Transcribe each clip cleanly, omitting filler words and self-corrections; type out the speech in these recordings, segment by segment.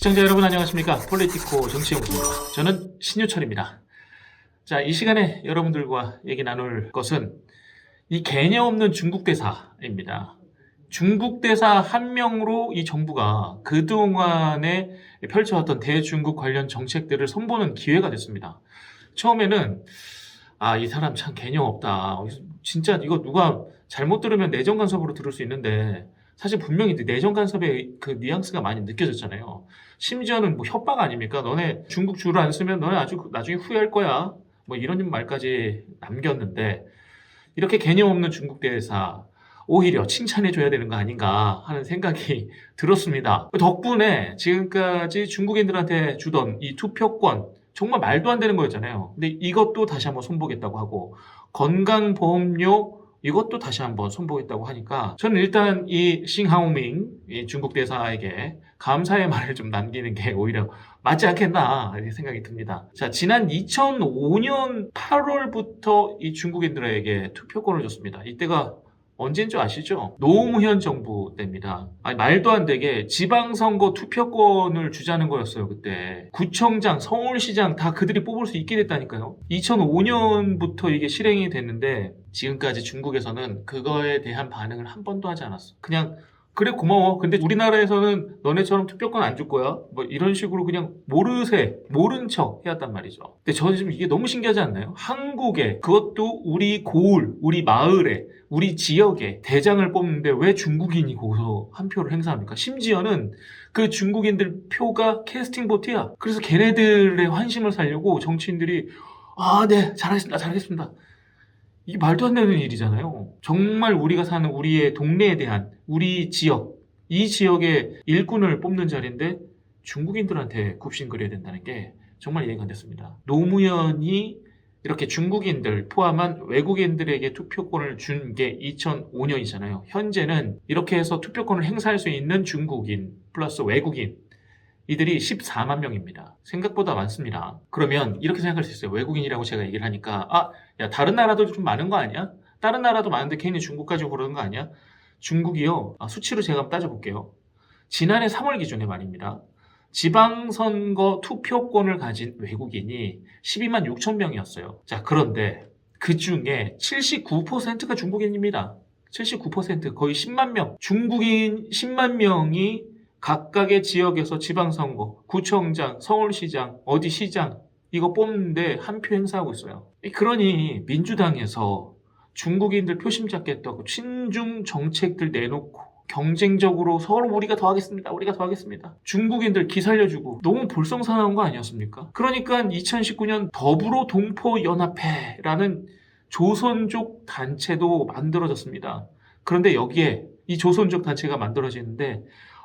시청자 여러분 안녕하십니까? 폴리티코 정치연구소입니다. 저는 신유철입니다. 자, 이 시간에 여러분들과 얘기 나눌 것은 이 개념 없는 중국 대사입니다. 중국 대사 한 명으로 이 정부가 그동안에 펼쳐왔던 대중국 관련 정책들을 선보는 기회가 됐습니다. 처음에는 이 사람 참 개념 없다. 진짜 이거 누가 잘못 들으면 내정 간섭으로 들을 수 있는데 사실 분명히 내정 간섭의 그 뉘앙스가 많이 느껴졌잖아요. 심지어는 뭐 협박 아닙니까? 너네 중국 줄을 안 쓰면 너네 아주 나중에 후회할 거야. 뭐 이런 말까지 남겼는데 이렇게 개념 없는 중국 대사 오히려 칭찬해줘야 되는 거 아닌가 하는 생각이 들었습니다. 덕분에 지금까지 중국인들한테 주던 이 투표권 정말 말도 안 되는 거였잖아요. 근데 이것도 다시 한번 손보겠다고 하고 건강보험료 이것도 다시 한번 손보겠다고 하니까 저는 일단 이 싱하오밍 이 중국 대사에게 감사의 말을 좀 남기는 게 오히려 맞지 않겠나 이렇게 생각이 듭니다. 자, 지난 2005년 8월부터 이 중국인들에게 투표권을 줬습니다. 이때가 언제인 줄 아시죠? 노무현 정부 때입니다. 말도 안 되게 지방선거 투표권을 주자는 거였어요, 그때. 구청장, 서울시장 다 그들이 뽑을 수 있게 됐다니까요. 2005년부터 이게 실행이 됐는데 지금까지 중국에서는 그거에 대한 반응을 한 번도 하지 않았어. 그냥 그래 고마워. 근데 우리나라에서는 너네처럼 투표권 안 줄 거야. 뭐 이런 식으로 그냥 모른 척 해왔단 말이죠. 근데 저는 지금 이게 너무 신기하지 않나요? 한국에 그것도 우리 고을, 우리 마을에 우리 지역에 대장을 뽑는데 왜 중국인이 거기서 한 표를 행사합니까? 심지어는 그 중국인들 표가 캐스팅 보트야. 그래서 걔네들의 환심을 살려고 정치인들이 네, 잘하겠습니다. 이게 말도 안 되는 일이잖아요. 정말 우리가 사는 우리의 동네에 대한 우리 지역, 이 지역의 일꾼을 뽑는 자리인데 중국인들한테 굽신거려야 된다는 게 정말 이해가 안 됐습니다. 노무현이 이렇게 중국인들 포함한 외국인들에게 투표권을 준 게 2005년이잖아요. 현재는 이렇게 해서 투표권을 행사할 수 있는 중국인 플러스 외국인 이들이 14만 명입니다. 생각보다 많습니다. 그러면 이렇게 생각할 수 있어요. 외국인이라고 제가 얘기를 하니까 야 다른 나라도 좀 많은 거 아니야? 다른 나라도 많은데 괜히 중국까지 고르는 거 아니야? 중국이요. 수치로 제가 한번 따져볼게요. 지난해 3월 기준에 말입니다. 지방선거 투표권을 가진 외국인이 12만 6천 명이었어요. 자, 그런데 그 중에 79%가 중국인입니다. 79% 거의 10만 명. 중국인 10만 명이 각각의 지역에서 지방선거, 구청장, 서울시장, 어디 시장 이거 뽑는데 한 표 행사하고 있어요. 그러니 민주당에서 중국인들 표심 잡겠다고 친중 정책들 내놓고 경쟁적으로 서로 우리가 더 하겠습니다. 중국인들 기살려주고 너무 볼썽사나운 거 아니었습니까? 그러니까 2019년 더불어 동포연합회라는 조선족 단체도 만들어졌습니다. 그런데 여기에 이 조선족 단체가 만들어지는데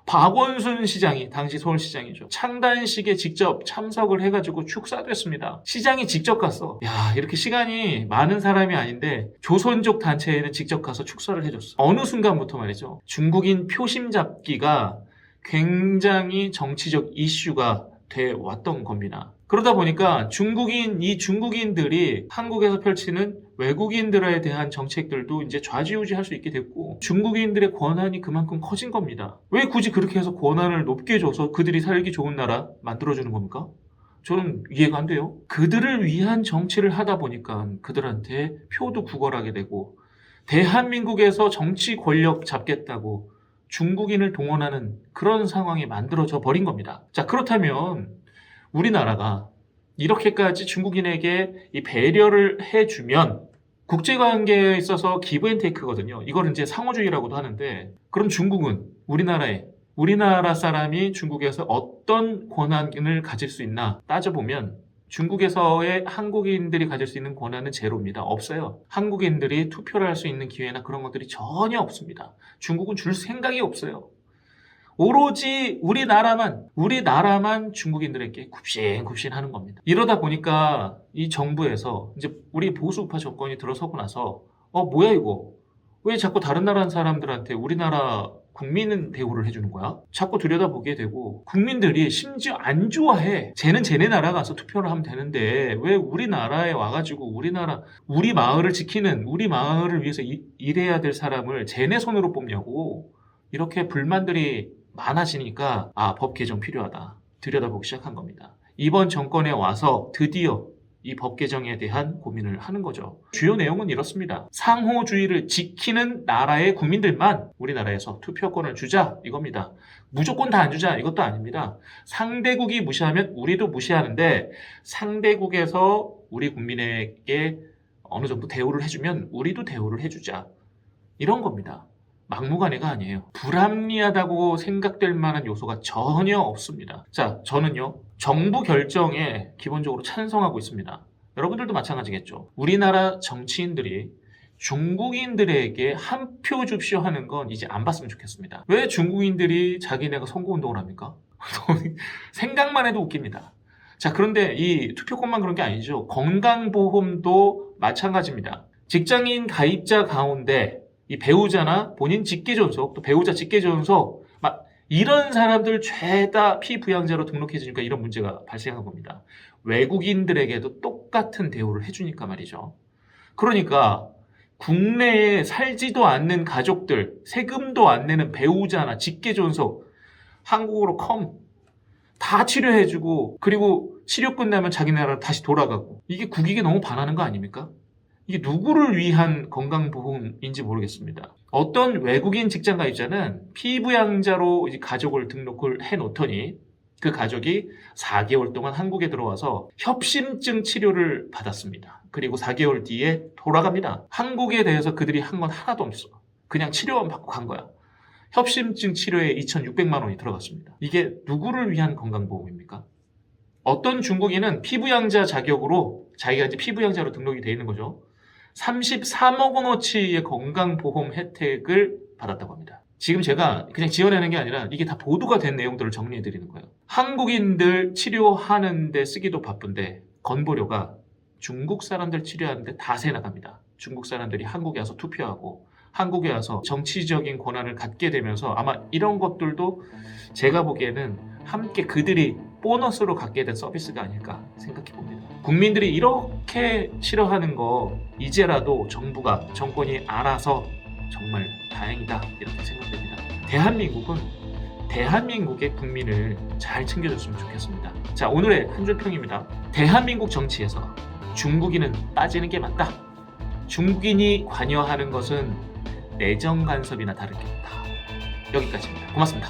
박원순 시장이 당시 서울시장이죠. 창단식에 직접 참석을 해가지고 축사됐습니다. 시장이 직접 갔어. 이렇게 시간이 많은 사람이 아닌데 조선족 단체에는 직접 가서 축사를 해줬어. 어느 순간부터 말이죠. 중국인 표심 잡기가 굉장히 정치적 이슈가 돼 왔던 겁니다. 그러다 보니까 중국인들이 한국에서 펼치는 외국인들에 대한 정책들도 이제 좌지우지할 수 있게 됐고 중국인들의 권한이 그만큼 커진 겁니다. 왜 굳이 그렇게 해서 권한을 높게 줘서 그들이 살기 좋은 나라 만들어주는 겁니까? 저는 이해가 안 돼요. 그들을 위한 정치를 하다 보니까 그들한테 표도 구걸하게 되고 대한민국에서 정치 권력 잡겠다고 중국인을 동원하는 그런 상황이 만들어져 버린 겁니다. 자, 그렇다면 우리나라가 이렇게까지 중국인에게 이 배려를 해주면 국제관계에 있어서 기브앤테이크거든요. 이걸 이제 상호주의라고도 하는데 그럼 중국은 우리나라 사람이 중국에서 어떤 권한을 가질 수 있나 따져보면 중국에서의 한국인들이 가질 수 있는 권한은 제로입니다. 없어요. 한국인들이 투표를 할 수 있는 기회나 그런 것들이 전혀 없습니다. 중국은 줄 생각이 없어요. 오로지 우리나라만 중국인들에게 굽신굽신 하는 겁니다. 이러다 보니까 이 정부에서 이제 우리 보수우파 정권이 들어서고 나서 뭐야 이거? 왜 자꾸 다른 나라 사람들한테 우리나라 국민은 대우를 해주는 거야? 자꾸 들여다보게 되고 국민들이 심지어 안 좋아해. 쟤는 쟤네 나라 가서 투표를 하면 되는데 왜 우리나라에 와가지고 우리 마을을 지키는 우리 마을을 위해서 일해야 될 사람을 쟤네 손으로 뽑냐고 이렇게 불만들이 많아지니까 법 개정 필요하다. 들여다보기 시작한 겁니다. 이번 정권에 와서 드디어 이 법 개정에 대한 고민을 하는 거죠. 주요 내용은 이렇습니다. 상호주의를 지키는 나라의 국민들만 우리나라에서 투표권을 주자 이겁니다. 무조건 다 안 주자 이것도 아닙니다. 상대국이 무시하면 우리도 무시하는데 상대국에서 우리 국민에게 어느 정도 대우를 해주면 우리도 대우를 해주자 이런 겁니다. 막무가내가 아니에요. 불합리하다고 생각될 만한 요소가 전혀 없습니다. 자, 저는요, 정부 결정에 기본적으로 찬성하고 있습니다. 여러분들도 마찬가지겠죠. 우리나라 정치인들이 중국인들에게 한 표 줍쇼 하는 건 이제 안 봤으면 좋겠습니다. 왜 중국인들이 자기네가 선거운동을 합니까? 생각만 해도 웃깁니다. 자, 그런데 이 투표권만 그런 게 아니죠. 건강보험도 마찬가지입니다. 직장인 가입자 가운데 이 배우자나 본인 직계존속 또 배우자 직계존속 막 이런 사람들 죄다 피부양자로 등록해주니까 이런 문제가 발생한 겁니다. 외국인들에게도 똑같은 대우를 해주니까 말이죠. 그러니까 국내에 살지도 않는 가족들, 세금도 안 내는 배우자나 직계존속 한국으로 다 치료해주고 그리고 치료 끝나면 자기 나라로 다시 돌아가고 이게 국익에 너무 반하는 거 아닙니까? 이게 누구를 위한 건강보험인지 모르겠습니다. 어떤 외국인 직장 가입자는 피부양자로 이제 가족을 등록을 해놓더니 그 가족이 4개월 동안 한국에 들어와서 협심증 치료를 받았습니다. 그리고 4개월 뒤에 돌아갑니다. 한국에 대해서 그들이 한 건 하나도 없어. 그냥 치료만 받고 간 거야. 협심증 치료에 2,600만 원이 들어갔습니다. 이게 누구를 위한 건강보험입니까? 어떤 중국인은 피부양자 자격으로 자기가 이제 피부양자로 등록이 돼 있는 거죠. 33억 원어치의 건강보험 혜택을 받았다고 합니다. 지금 제가 그냥 지어내는 게 아니라 이게 다 보도가 된 내용들을 정리해 드리는 거예요. 한국인들 치료하는데 쓰기도 바쁜데 건보료가 중국 사람들 치료하는데 다 새 나갑니다. 중국 사람들이 한국에 와서 투표하고 한국에 와서 정치적인 권한을 갖게 되면서 아마 이런 것들도 제가 보기에는 함께 그들이 보너스로 갖게 된 서비스가 아닐까 생각해 봅니다. 국민들이 이렇게 싫어하는 거 이제라도 정부가 정권이 알아서 정말 다행이다 이렇게 생각됩니다. 대한민국은 대한민국의 국민을 잘 챙겨줬으면 좋겠습니다. 자, 오늘의 한 줄 평입니다. 대한민국 정치에서 중국인은 빠지는 게 맞다. 중국인이 관여하는 것은 내정 간섭이나 다를 게 없다. 여기까지입니다. 고맙습니다.